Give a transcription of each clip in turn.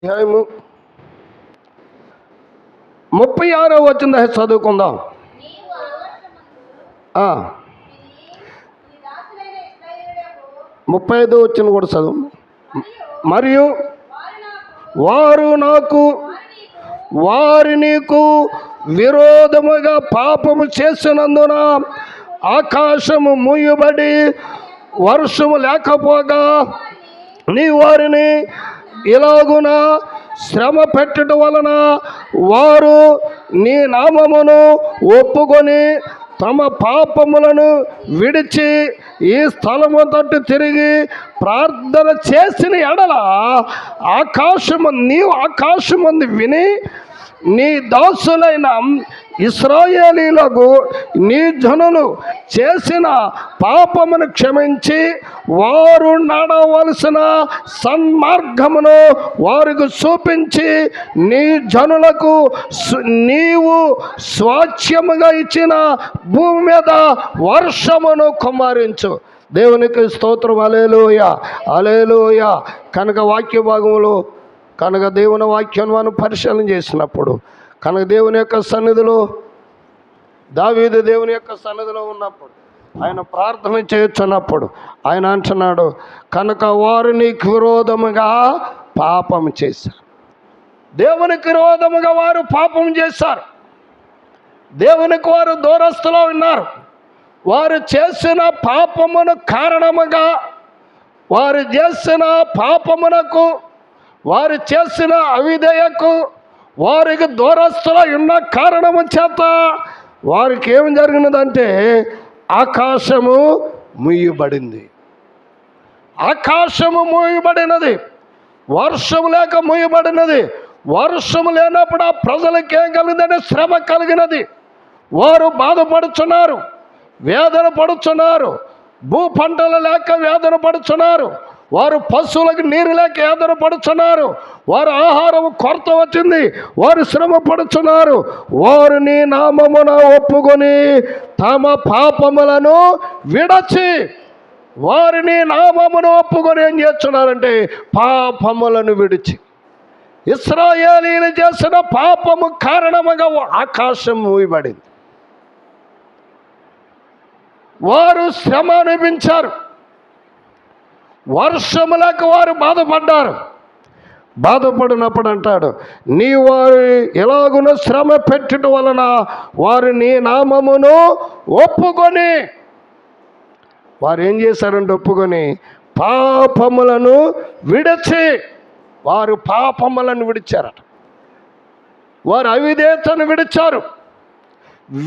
అధ్యాయము 36వ వచనం చదువుకుందాం. 35వ వచనం కూడా చదువు. మరియు వారు నీకు విరోధముగా పాపము చేసినందున ఆకాశము మూయబడి వర్షము లేకపోగా నీ వారిని ఇలాగున శ్రమ పెట్టడం వలన వారు నీ నామమును ఒప్పుకొని తమ పాపములను విడిచి ఈ స్థలము తట్టు తిరిగి ప్రార్థన చేసిన ఎడల ఆకాశమందు విని నీ దాసులైన ఇశ్రాయేలీలకు నీ జనులు చేసిన పాపమును క్షమించి వారు నడవలసిన సన్మార్గమును వారికి చూపించి నీ జనులకు నీవు స్వాస్థ్యముగా ఇచ్చిన భూమి మీద వర్షమును కుమ్మరించు. దేవునికి స్తోత్రం. హల్లెలూయా, హల్లెలూయా. కనుక వాక్య భాగంలో దేవుని వాక్యాన్ని మనం పరిశీలన చేసినప్పుడు దేవుని యొక్క సన్నిధిలో దావీదు దేవుని యొక్క సన్నిధిలో ఉన్నప్పుడు ఆయన ప్రార్థన చేస్తున్నప్పుడు ఆయన అంటున్నాడు, కనుక వారు నీకు విరోధముగా పాపం చేశారు. దేవునికి విరోధముగా వారు పాపం చేశారు. దేవునికి వారు దూరస్తులో ఉన్నారు. వారు చేసిన పాపమును కారణముగా వారు చేసిన పాపమునకు వారు చేసిన అవిధేయకు వారికి దూరస్తులో ఉన్న కారణము చేత వారికి ఏం జరిగినదంటే ఆకాశము మూయబడింది. ఆకాశము మూయబడినది, వర్షము లేక మూయబడినది. వర్షము లేనప్పుడు ఆ ప్రజలకు ఏం కలిగిందంటే శ్రమ కలిగినది. వారు బాధపడుచున్నారు, వేదన పడుచున్నారు. భూ పంటలు లేక వేదన పడుచున్నారు. వారు పశువులకు నీరు లేక వేదన పడుచున్నారు. వారు ఆహారం కొరత వచ్చింది, వారు శ్రమ పడుచున్నారు. వారు నీ నామమున ఒప్పుకొని తమ పాపములను విడచి వారిని నామమును ఒప్పుకొని ఏం చేస్తున్నారంటే పాపములను విడిచి ఇశ్రాయేలీయులు చేసిన పాపము కారణముగా ఆకాశం మూయబడింది. వారు శ్రమ అనిపించారు. వర్షము లేక వారు బాధపడినప్పుడు అంటాడు, నీ వారు ఎలాగున శ్రమ పెట్టడం వలన వారు నీ నామమును ఒప్పుకొని వారు ఏం చేశారంటే ఒప్పుకొని పాపములను విడిచి వారు పాపములను విడిచారట. వారు అవిధేయతను విడిచారు.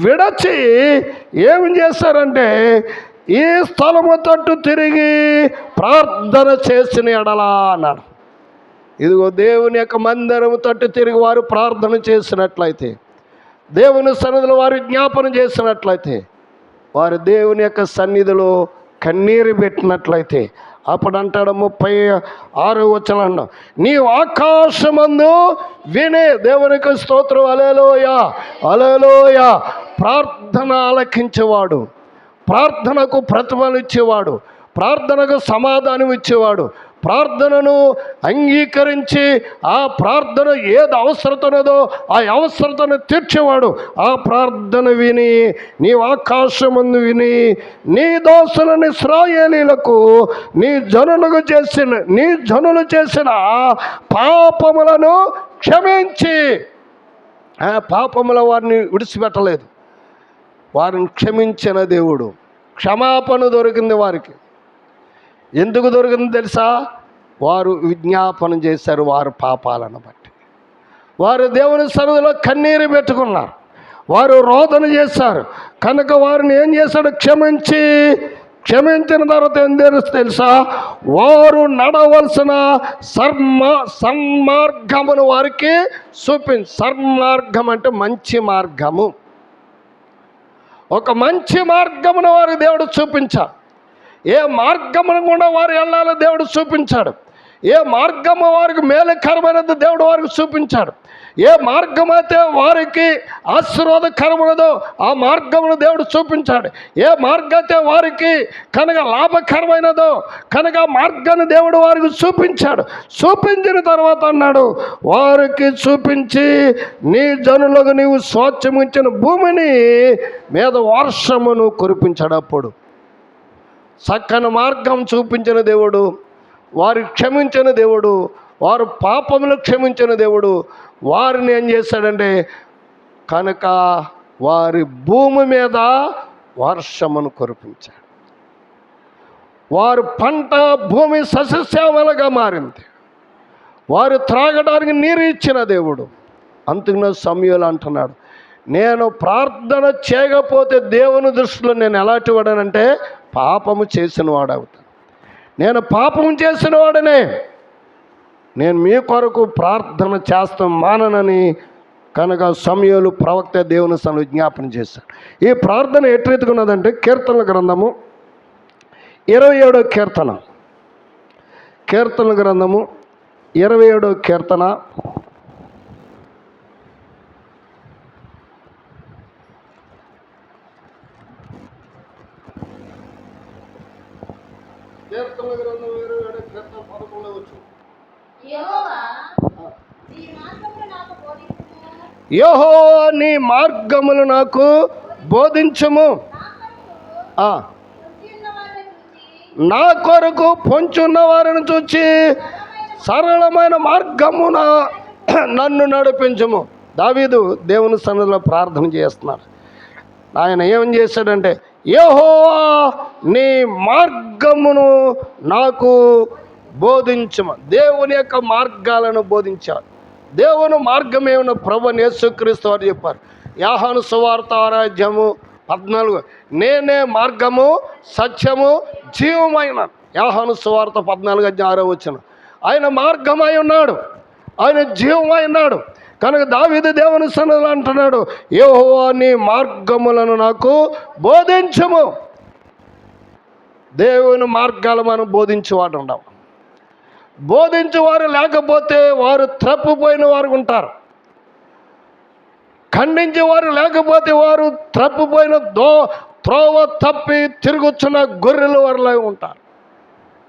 విడచి ఏం చేశారంటే ఈ స్థలము తట్టు తిరిగి ప్రార్థన చేసిన ఎడలా అన్నాడు. ఇదిగో దేవుని యొక్క మందిరము తట్టు తిరిగి వారు ప్రార్థన చేసినట్లయితే, దేవుని సన్నిధిలో వారు జ్ఞాపన చేసినట్లయితే, వారు దేవుని యొక్క సన్నిధిలో కన్నీరు పెట్టినట్లయితే అప్పుడు అంటాడు 36వ వచనం, నీవు ఆకాశమందు వినే దేవునికి స్తోత్రం. హల్లెలూయా, హల్లెలూయా. ప్రార్థన ఆలకించేవాడు, ప్రార్థనకు ప్రతిఫలం ఇచ్చేవాడు, ప్రార్థనకు సమాధానం ఇచ్చేవాడు, ప్రార్థనను అంగీకరించి ఆ ప్రార్థన ఏది అవసరతనదో ఆ అవసరతను తీర్చేవాడు. ఆ ప్రార్థన విని నీ ఆకాశమందు విని నీ దాసులని ఇశ్రాయేలీయులకు నీ జనులు చేసిన పాపములను క్షమించి, ఆ పాపముల వారిని విడిచిపెట్టలేదు, వారిని క్షమించిన దేవుడు. క్షమాపణ దొరికింది వారికి. ఎందుకు దొరికింది తెలుసా? వారు విజ్ఞాపన చేశారు వారి పాపాలను బట్టి. వారు దేవుని సన్నిధిలో కన్నీరు పెట్టుకున్నారు, వారు రోదన చేశారు. కనుక వారిని ఏం చేశాడు? క్షమించిన తర్వాత ఏం తెలుసా? వారు నడవలసిన సన్మార్గమును వారికి సన్మార్గం అంటే మంచి మార్గము. ఒక మంచి మార్గమును వారికి దేవుడు చూపించాడు. ఏ మార్గమును కూడా వారు వెళ్ళాలో దేవుడు చూపించాడు. ఏ మార్గము వారికి మేలుకరమైనది దేవుడు వారికి చూపించాడు. ఏ మార్గం అయితే వారికి ఆశీర్వాదకరమైనదో ఆ మార్గమును దేవుడు చూపించాడు. ఏ మార్గం అయితే వారికి కనుక లాభకరమైనదో కనుక మార్గాన్ని దేవుడు వారికి చూపించాడు. చూపించిన తర్వాత అన్నాడు, వారికి చూపించి నీ జనులకు నీవు స్వాస్థ్యమిచ్చిన భూమిని మీద వర్షమును కురిపించాడు. అప్పుడు చక్కని మార్గం చూపించిన దేవుడు, వారు క్షమించిన దేవుడు, వారు పాపములు క్షమించిన దేవుడు వారిని ఏం చేశాడంటే కనుక వారి భూమి మీద వర్షమును కురిపించాడు. వారి పంట భూమి సస్యశ్యామలగా మారింది. వారు త్రాగడానికి నీరు ఇచ్చిన దేవుడు. అందుకనే సమూయేలు అంటున్నాడు, నేను ప్రార్థన చేయకపోతే దేవుని దృష్టిలో నేను ఎలాంటి వాడనంటే పాపము చేసిన వాడవుతాను. నేను పాపం చేసిన వాడనే, నేను మీ కొరకు ప్రార్థన చేస్తాం మాననని కనుక సమూయేలు ప్రవక్త దేవుని సన్నిధిలో విజ్ఞాపన చేశాడు. ఈ ప్రార్థన ఎటు రీతిగా ఉన్నదంటే కీర్తనల గ్రంథము 27వ కీర్తన, కీర్తనల గ్రంథము 27వ కీర్తన కీర్తనల గ్రంథం 27వ కీర్తన 11వ వచనం. యెహోవా నీ మార్గములు నాకు బోధించుము, నా కొరకు పొంచున్న వారిని చూచి సరళమైన మార్గమున నన్ను నడిపించుము. దావీదు దేవుని సన్నిధిలో ప్రార్థన చేస్తున్నాడు. ఆయన ఏం చేశాడంటే, యెహోవా నీ మార్గమును నాకు బోధించుము. దేవుని యొక్క మార్గాలను బోధించాడు. దేవుని మార్గం ఏమన్నా ప్రభువైన యేసుక్రీస్తు వారు చెప్పారు. యోహాను సువార్త 6:14, నేనే మార్గము సత్యము జీవమైన. యోహాను సువార్త 14:6 ఆయన మార్గమై ఉన్నాడు, ఆయన జీవమై ఉన్నాడు. కనుక దావీదు దేవుని సన్నిధిలో అంటున్నాడు, యెహోవా నీ మార్గములను నాకు బోధించుము. దేవుని మార్గాలు మనం బోధించేవాడు ఉండవు. బోధించేవారు లేకపోతే వారు త్రప్పుపోయిన వారు ఉంటారు. ఖండించేవారు లేకపోతే వారు త్రప్పుపోయిన త్రోవ తప్పి తిరుగుతున్న గొర్రెల వారిలా ఉంటారు.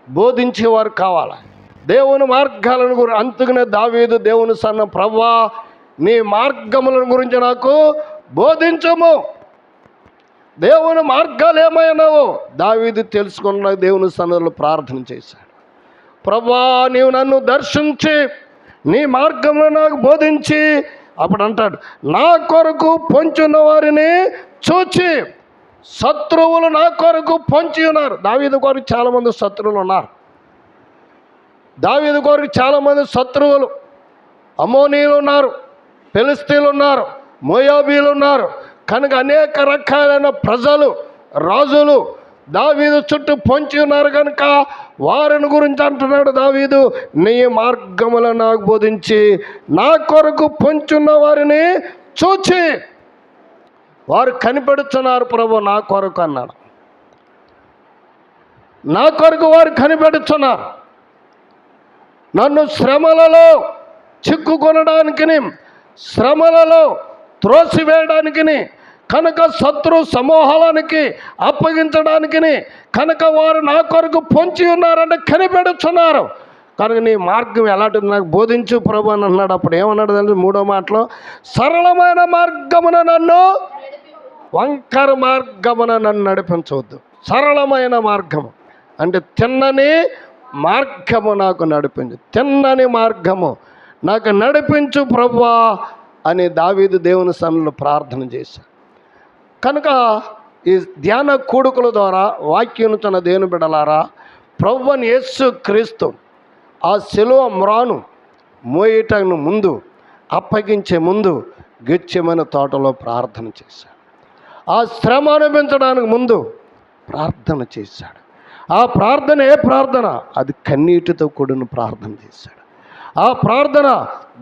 బోధించేవారు కావాలి దేవుని మార్గాలను గురించి. అందుకనే దావీదు దేవుని సన్న, ప్రభువా నీ మార్గములను గురించి నాకు బోధించము. దేవుని మార్గాలు ఏమైనావో దావీదు తెలుసుకున్న దేవుని సన్నిధిలో ప్రార్థన చేశాడు. ప్రభువా నీవు నన్ను దర్శించి నీ మార్గంలో నాకు బోధించి, అప్పుడు అంటాడు, నా కొరకు పొంచున్న వారిని చూచి. శత్రువులు నా కొరకు పొంచి ఉన్నారు. దావీదు కొరకు చాలామంది శత్రువులు ఉన్నారు. దావీదు కొరకు చాలామంది శత్రువులు, అమ్మోనీయులు ఉన్నారు, ఫిలిస్తీన్లు ఉన్నారు, మోయాబీలు ఉన్నారు. కనుక అనేక రకాలైన ప్రజలు, రాజులు దావీదు చుట్టూ పొంచి ఉన్నారు. కనుక వారిని గురించి అంటున్నాడు దావీదు, నీ మార్గములను నాకు బోధించి నా కొరకు పొంచున్న వారిని చూచి. వారు కనిపెడుతున్నారు ప్రభు నా కొరకు అన్నాడు. నా కొరకు వారు కనిపెడుతున్నారు. నన్ను శ్రమలలో చిక్కుకొనడానికి, శ్రమలలో త్రోసివేయడానికి, కనుక శత్రు సమూహానికి అప్పగించడానికి కనుక వారు నా కొరకు పొంచి ఉన్నారంటే కనిపెడుతున్నారు. కనుక నీ మార్గం ఎలాంటిది నాకు బోధించు ప్రభు అని అన్నాడు. అప్పుడు ఏమన్నాడు అంటే 3వ మాటలో, సరళమైన మార్గమున నన్ను, వంకర మార్గమున నన్ను నడిపించవద్దు. సరళమైన మార్గము అంటే తిన్నని మార్గము నాకు నడిపించు, తిన్నని మార్గము నాకు నడిపించు ప్రభువా అని దావీదు దేవుని సన్నిధిలో ప్రార్థన చేశాడు. కనుక ఈ ధ్యాన కూడుకుల ద్వారా వాక్యం తన దేవుని బిడ్డలారా, ప్రభువైన యేసు క్రీస్తు ఆ శిలువ మ్రాను మోయటను ముందు, అప్పగించే ముందు గెత్సేమనే తోటలో ప్రార్థన చేశాడు. ఆ శ్రమ అనుభవించడానికి ముందు ప్రార్థన చేశాడు. ఆ ప్రార్థన ఏ ప్రార్థన? అది కన్నీటితో కూడిన ప్రార్థన చేశాడు. ఆ ప్రార్థన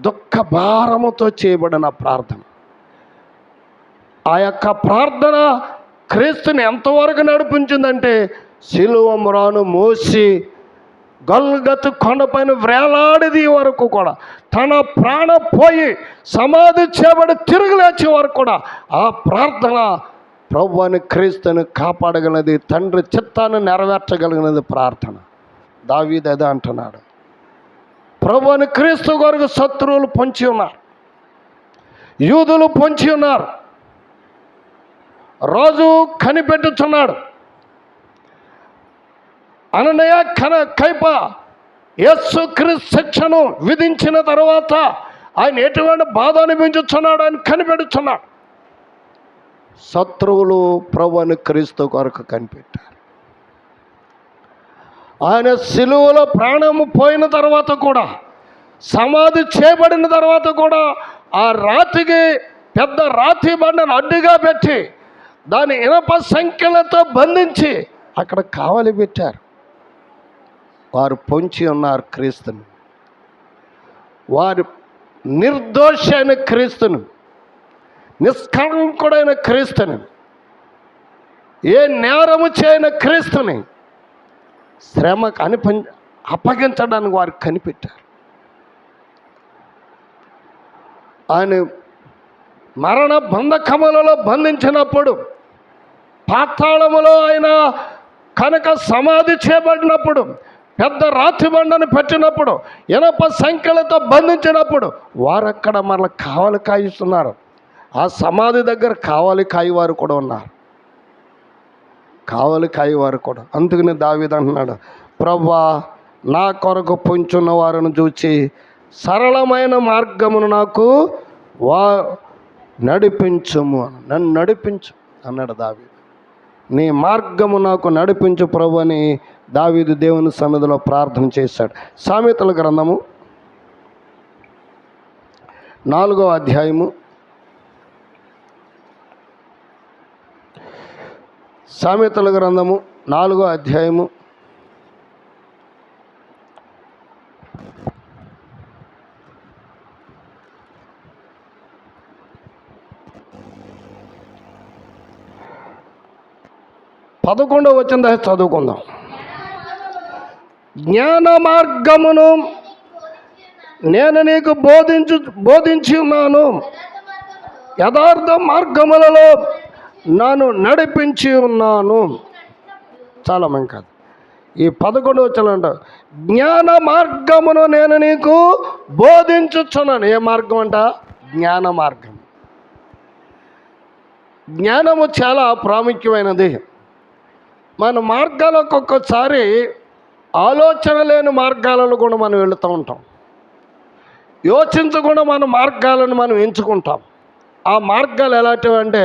దుఃఖ భారముతో చేయబడిన ప్రార్థన. ఆ యొక్క ప్రార్థన క్రీస్తుని ఎంతవరకు నడిపించిందంటే శిలువ మ్రాను మోసి గొల్గతు కొండపైన వేలాడిది వరకు కూడా, తన ప్రాణం పోయి సమాధి చేయబడి తిరిగి లేచే వరకు కూడా ఆ ప్రార్థన ప్రభువుని క్రీస్తుని కాపాడగలిగినది, తండ్రి చిత్తాన్ని నెరవేర్చగలిగినది ప్రార్థన. దావీదు అదే అంటున్నాడు. ప్రభువుని క్రీస్తు కొరకు శత్రువులు పొంచి ఉన్నారు, యూదులు పొంచి ఉన్నారు, రోజు కనిపెట్టుచున్నాడు. అననయ కైప యేసుక్రీస్తు శిక్షను విధించిన తర్వాత ఆయన ఎటువంటి బాధ అనిపించుచున్నాడు, ఆయన కనిపెడుచున్నాడు. శత్రువులు ప్రభువుని క్రీస్తు కొరకు కనిపెట్టారు. ఆయన సిలువలో ప్రాణము పోయిన తర్వాత కూడా, సమాధి చేయబడిన తర్వాత కూడా ఆ రాతికి పెద్ద రాతి బండను అడ్డుగా పెట్టి దాని ఇనప సంఖ్యలతో బంధించి అక్కడ కావలి పెట్టారు. వారు పొంచి ఉన్నారు క్రీస్తుని, వారు నిర్దోష అయిన క్రీస్తుని, నిష్కళంకుడైన క్రీస్తుని, ఏ నేరము చేయని క్రీస్తుని శ్రమకు అప్పగించడానికి వారు కనిపెట్టారు. ఆయన మరణ బంధకములలో బంధించినప్పుడు, పాతాళములో ఆయన కనుక సమాధి చేయబడినప్పుడు, పెద్ద రాతి బండను పెట్టినప్పుడు, ఇనప సంఖ్యలతో బంధించినప్పుడు వారక్కడ మరల కావలి కాయిస్తున్నారు. ఆ సమాధి దగ్గర కావలి కాయవారు కూడా ఉన్నారు, కావలి కాయవారు కూడా. అందుకని దావీదు అంటున్నాడు, ప్రభువా నా కొరకు పొంచున్న వారిని చూచి సరళమైన మార్గమును నాకు నడిపించుము, నన్ను నడిపించు అన్నాడు దావీదు. నీ మార్గము నాకు నడిపించు ప్రభు అని దావీదు దేవుని సన్నిధిలో ప్రార్థన చేశాడు. సామెతల గ్రంథము 4వ అధ్యాయము, సామెతల గ్రంథము 4వ అధ్యాయము 11వ వచనం చదువుకుందాం. జ్ఞాన మార్గమును నేను నీకు బోధించి ఉన్నాను, యథార్థ మార్గములలో నన్ను నడిపించి ఉన్నాను. చాలా మంది కాదు, ఈ 11వ వచనం అంట, జ్ఞాన మార్గమును నేను నీకు బోధించుచున్నాను. ఏ మార్గం అంట? జ్ఞాన మార్గం. జ్ఞానము చాలా ప్రాముఖ్యమైనది. మన మార్గాలు ఒక్కొక్కసారి ఆలోచన లేని మార్గాలను కూడా మనం వెళుతూ ఉంటాం, యోచించకుండా మన మార్గాలను మనం ఎంచుకుంటాం. ఆ మార్గాలు ఎలాంటివి అంటే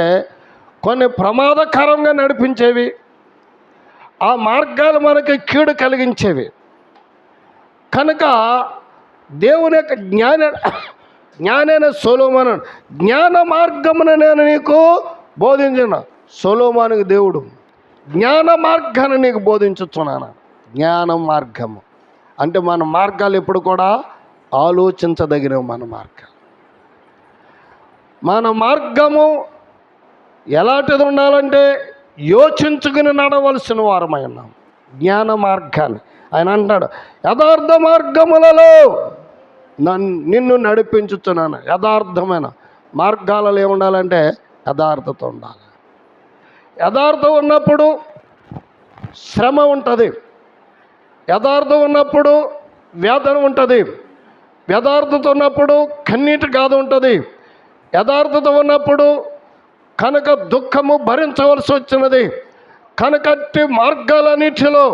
కొన్ని ప్రమాదకరంగా నడిపించేవి, ఆ మార్గాలు మనకి కీడు కలిగించేవి. కనుక దేవుని యొక్క జ్ఞానైన సొలొమోను, జ్ఞాన మార్గమును నేను నీకు బోధించిన. సొలొమోనుకు దేవుడు జ్ఞాన మార్గాన్ని నీకు బోధించుచున్నాను. జ్ఞాన మార్గము అంటే మన మార్గాలు ఎప్పుడు కూడా ఆలోచించదగినవి. మన మార్గము ఎలాంటిది ఉండాలంటే యోచించుకుని నడవలసిన వారమై ఉన్నాం. జ్ఞాన మార్గాన్ని ఆయన అంటాడు, యథార్థ మార్గములలో నిన్ను నడిపించుచున్నాను. యథార్థమైన మార్గాలలో ఏముండాలంటే యథార్థత ఉండాలి. యథార్థం ఉన్నప్పుడు శ్రమ ఉంటుంది, యథార్థం ఉన్నప్పుడు వేదన ఉంటుంది, యథార్థత ఉన్నప్పుడు కన్నీటి గాథ ఉంటుంది, యథార్థత ఉన్నప్పుడు కనుక దుఃఖము భరించవలసి వచ్చినది. కనుకట్టి మార్గాలన్నిటిలో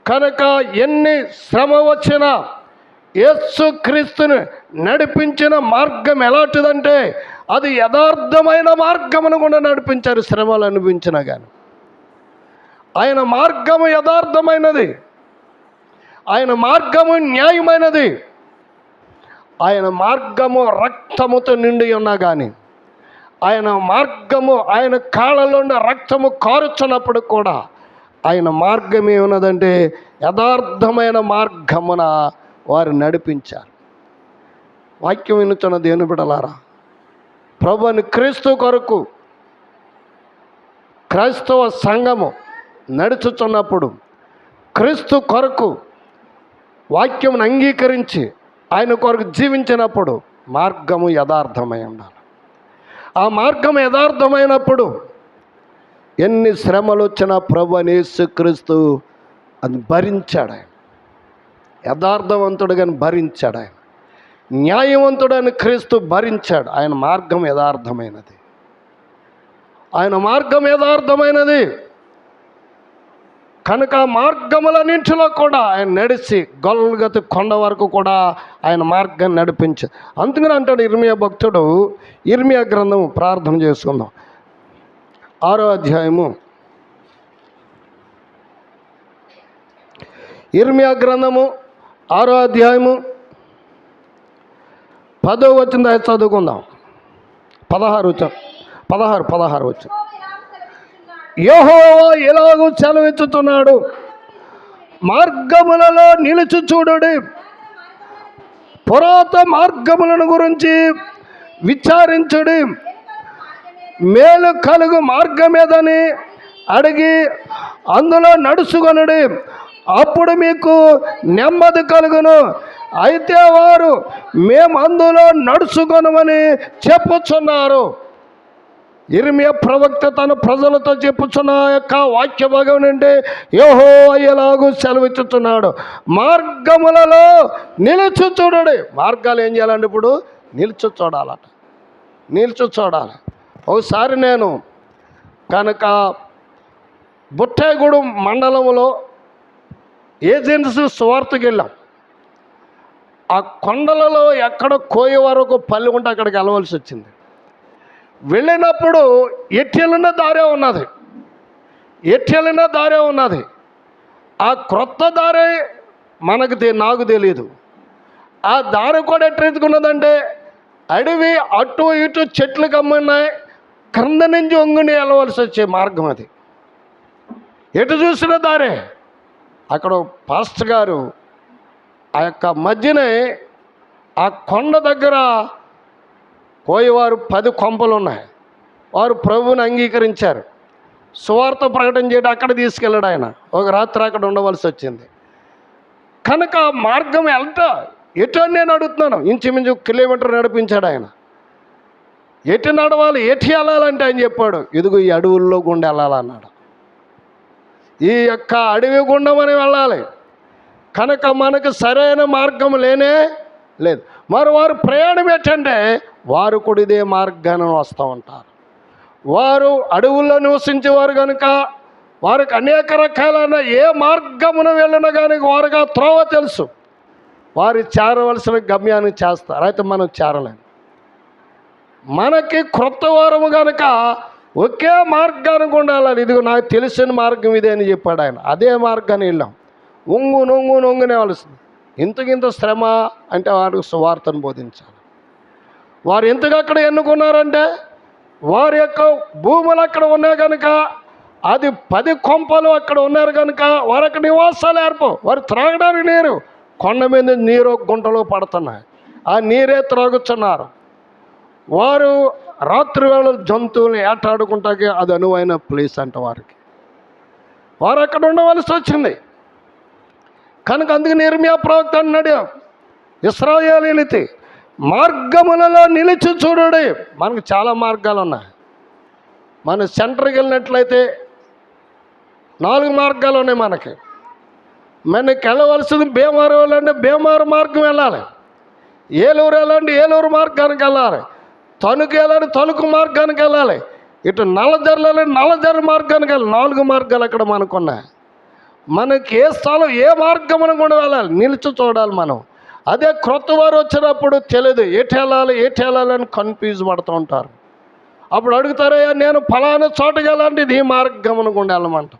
కనుక ఎన్ని శ్రమ వచ్చినా యేసుక్రీస్తుని నడిపించిన మార్గం ఎలాంటిదంటే అది యథార్థమైన మార్గమును కూడా నడిపించారు. శ్రమలు అనిపించినా కానీ ఆయన మార్గము యథార్థమైనది, ఆయన మార్గము న్యాయమైనది, ఆయన మార్గము రక్తముతో నిండి ఉన్నా కానీ ఆయన మార్గము, ఆయన కాళ్ళలో రక్తము కారుచున్నప్పుడు కూడా ఆయన మార్గం ఏమున్నదంటే యథార్థమైన మార్గమున వారు నడిపించారు. వాక్యం వినుచున్న దేవుని బిడ్డలారా, ప్రభువుని క్రీస్తు కొరకు క్రైస్తవ సంఘము నడుచుచున్నప్పుడు, క్రీస్తు కొరకు వాక్యమును అంగీకరించి ఆయన కొరకు జీవించినప్పుడు మార్గము యథార్థమై ఉండాలి. ఆ మార్గం యథార్థమైనప్పుడు ఎన్ని శ్రమలు వచ్చినా ప్రభువైన యేసుక్రీస్తు అది భరించాడు. ఆయన యథార్థవంతుడుగా భరించాడు. ఆయన న్యాయవంతుడని క్రీస్తు భరించాడు. ఆయన మార్గం యథార్థమైనది. ఆయన మార్గం యథార్థమైనది కనుక ఆ మార్గములన్నింటిలో కూడా ఆయన నడిచి గొల్గతి కొండ వరకు కూడా ఆయన మార్గాన్ని నడిపించాడు. అందుకని అంటాడు ఇర్మియా భక్తుడు, ఇర్మియా గ్రంథం ప్రార్థన చేసుకుందాం. 6వ అధ్యాయము, ఇర్మియా గ్రంథము 6వ అధ్యాయము 10వ వచనం దాకా చదువుకుందాం. 16 వచనం. యెహోవా ఎలాగూ సెలవిచ్చుతున్నాడు, మార్గములలో నిలిచి చూడుడి, పురాతన మార్గములను గురించి విచారించుడి, మేలు కలుగు మార్గమేదని అడిగి అందులో నడుచుకొనుడి, అప్పుడు మీకు నెమ్మది కలుగును. అయితే వారు మేము అందులో నడుచుకొనమని చెప్పుచున్నారు. ఇర్మియా ప్రవక్త తన ప్రజలతో చెప్పుచున్న యొక్క వాక్య భాగం నుండి యెహోవా ఎలాగూ సెలవిచ్చుతున్నాడు, మార్గములలో నిలిచి చూడండి. మార్గాలు ఏం చేయాలండి? ఇప్పుడు నిలిచి చూడాలట, నిలిచి చూడాలి. ఒకసారి నేను కనుక బుట్టాయిగూడెం మండలంలో ఏజెన్సీ సువార్తకి వెళ్ళాం. ఆ కొండలలో ఎక్కడ కోయ వరకు పల్లె ఉంటే అక్కడికి వెళ్ళవలసి వచ్చింది. వెళ్ళినప్పుడు ఎట్టెలిన దారే ఉన్నది. ఆ క్రొత్త దారే నాకు తెలియదు. ఆ దారి కూడా ఎట్టెత్తుకున్నదంటే అడవి అటు ఇటు చెట్లు కమ్మున్నాయి, క్రింద నుంచి ఒంగుని వెళ్ళవలసి వచ్చే మార్గం అది. ఎటు చూసిన దారే. అక్కడ పాస్టర్ గారు ఆ యొక్క మధ్యనే ఆ కొండ దగ్గర కోయవారు 10 కొంపలు ఉన్నాయి. వారు ప్రభువుని అంగీకరించారు. సువార్త ప్రకటన చేయడం అక్కడ తీసుకెళ్ళాడు ఆయన. ఒక రాత్రి అక్కడ ఉండవలసి వచ్చింది. కనుక మార్గం ఎటు అని నేను అడుగుతున్నాను. ఇంచుమించు కిలోమీటర్ నడిపించాడు ఆయన. ఎటు నడవాలి, ఎటు వెళ్ళాలంటే ఆయన చెప్పాడు, ఇదిగో ఈ అడవుల్లో గుండా వెళ్ళాలన్నాడు. ఈ యొక్క అడవి గుండా మనం వెళ్ళాలి. కనుక మనకు సరైన మార్గం లేదు. మరి వారు ప్రయాణం ఏంటంటే వారు కూడా ఇదే మార్గాన్ని వస్తూ ఉంటారు. వారు అడవుల్లో నివసించేవారు కనుక వారికి అనేక రకాలైన ఏ మార్గమున వెళ్ళినా కానీ వారికి ఆ త్రోవ తెలుసు. వారు చేరవలసిన గమ్యాన్ని చేస్తారు. అయితే మనం చేరలేము. మనకి క్రొత్త వారము కనుక ఒకే మార్గానికి ఉండాలి. ఇదిగో నాకు తెలిసిన మార్గం ఇదే అని చెప్పాడు ఆయన. అదే మార్గాన్ని వెళ్ళాం. నొంగునే వలసింది. ఇంత శ్రమ అంటే వారికి సువార్తను బోధించాలి. వారు ఎంతగా అక్కడ ఎన్నుకున్నారంటే వారి యొక్క భూములు అక్కడ ఉన్నాయి కనుక, అది 10 కొంపలు అక్కడ ఉన్నారు కనుక వారి యొక్క నివాసాలు వారు త్రాగడానికి నీరు, కొండ మీద నీరు గుంటలో పడుతున్నాయి. ఆ నీరే త్రాగుతున్నారు. వారు రాత్రి వేళ జంతువులను ఏటాడుకుంటాకి అది అనువైన ప్లేస్ అంట వారికి. వారు అక్కడ ఉండవలసి వచ్చింది కనుక అందుకు ఇర్మియా ప్రవక్త అన్నాడు, ఇశ్రాయేలీయులైతే మార్గములలో నిలిచి చూడండి. మనకు చాలా మార్గాలు ఉన్నాయి. మన సెంటర్కి వెళ్ళినట్లయితే 4 మార్గాలు ఉన్నాయి మనకి. మనకి వెళ్ళవలసింది భీమవరం వెళ్ళండి, భీమవరం మార్గం వెళ్ళాలి. ఏలూరు వెళ్ళండి, ఏలూరు మార్గానికి వెళ్ళాలి. తణుకు వెళ్ళండి, తణుకు మార్గానికి వెళ్ళాలి. ఇటు నల్లజర్లు వెళ్ళండి, నల్లజర్ల మార్గానికి వెళ్ళాలి. 4 మార్గాలు అక్కడ మనకున్నాయి. మనకి ఏ స్థలం ఏ మార్గమున కూడా వెళ్ళాలి, నిలిచి చూడాలి మనం. అదే క్రొత్త వారు వచ్చినప్పుడు తెలియదు ఎటు వెళ్ళాలి అని కన్ఫ్యూజ్ పడుతూ ఉంటారు. అప్పుడు అడుగుతారయ్యా, నేను ఫలానా చోటుకి వెళ్ళాలంటే ఈ మార్గమున గుండా వెళ్ళమంట.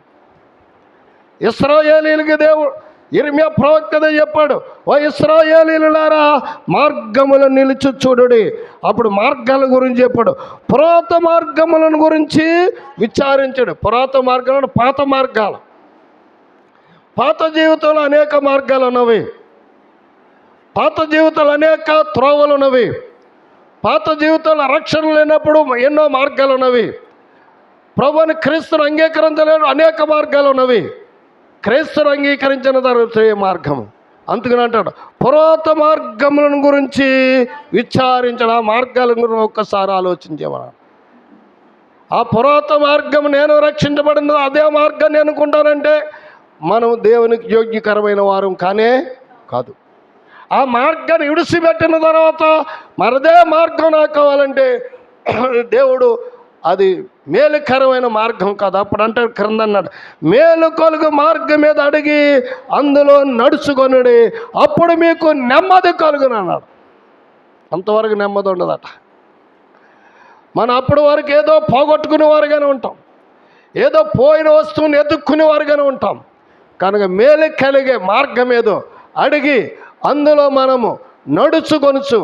ఇశ్రాయేలీయులకి దేవుడు ఇర్మియా ప్రవక్తదే చెప్పాడు, ఓ ఇశ్రాయేలీయులారా మార్గములను నిలిచి చూడుడి. అప్పుడు మార్గాల గురించి చెప్పాడు. పురాతన మార్గములను గురించి విచారించాడు. పురాతన మార్గాలు పాత మార్గాలు. పాత జీవితంలో అనేక మార్గాలు ఉన్నవి. పాత జీవితంలో అనేక త్రోవలు ఉన్నవి. పాత జీవితంలో రక్షణ లేనప్పుడు ఎన్నో మార్గాలు ఉన్నవి. ప్రభువుని క్రీస్తును అంగీకరించలేని అనేక మార్గాలు ఉన్నవి. క్రీస్తును అంగీకరించిన తర్వాత మార్గము అందుకని అంటాడు పురాత మార్గములను గురించి విచారించడం. ఆ మార్గాల గురించి ఒక్కసారి ఆలోచించేమన్నా. ఆ పురాత మార్గం నేను రక్షించబడిన అదే మార్గాన్ని అనుకుంటానంటే మనం దేవునికి యోగ్యకరమైన వారం కానే కాదు. ఆ మార్గాన్ని విడిచిపెట్టిన తర్వాత మరదే మార్గం నాకు కావాలంటే దేవుడు అది మేలుకరమైన మార్గం కాదు. అప్పుడు అంటే క్రింద అన్నాడు మేలు కలుగు మార్గం మీద అడిగి అందులో నడుచుకొనుడి అప్పుడు మీకు నెమ్మది కలుగును అన్నాడు. అంతవరకు నెమ్మది ఉండదట. మనం అప్పటి వరకు ఏదో పోగొట్టుకునేవారుగానే ఉంటాం, ఏదో పోయిన వస్తువుని ఎదుక్కునేవారుగానే ఉంటాం. కనుక మేలు కలిగే మార్గం ఏదో అడిగి అందులో మనము నడుచుకొనుచు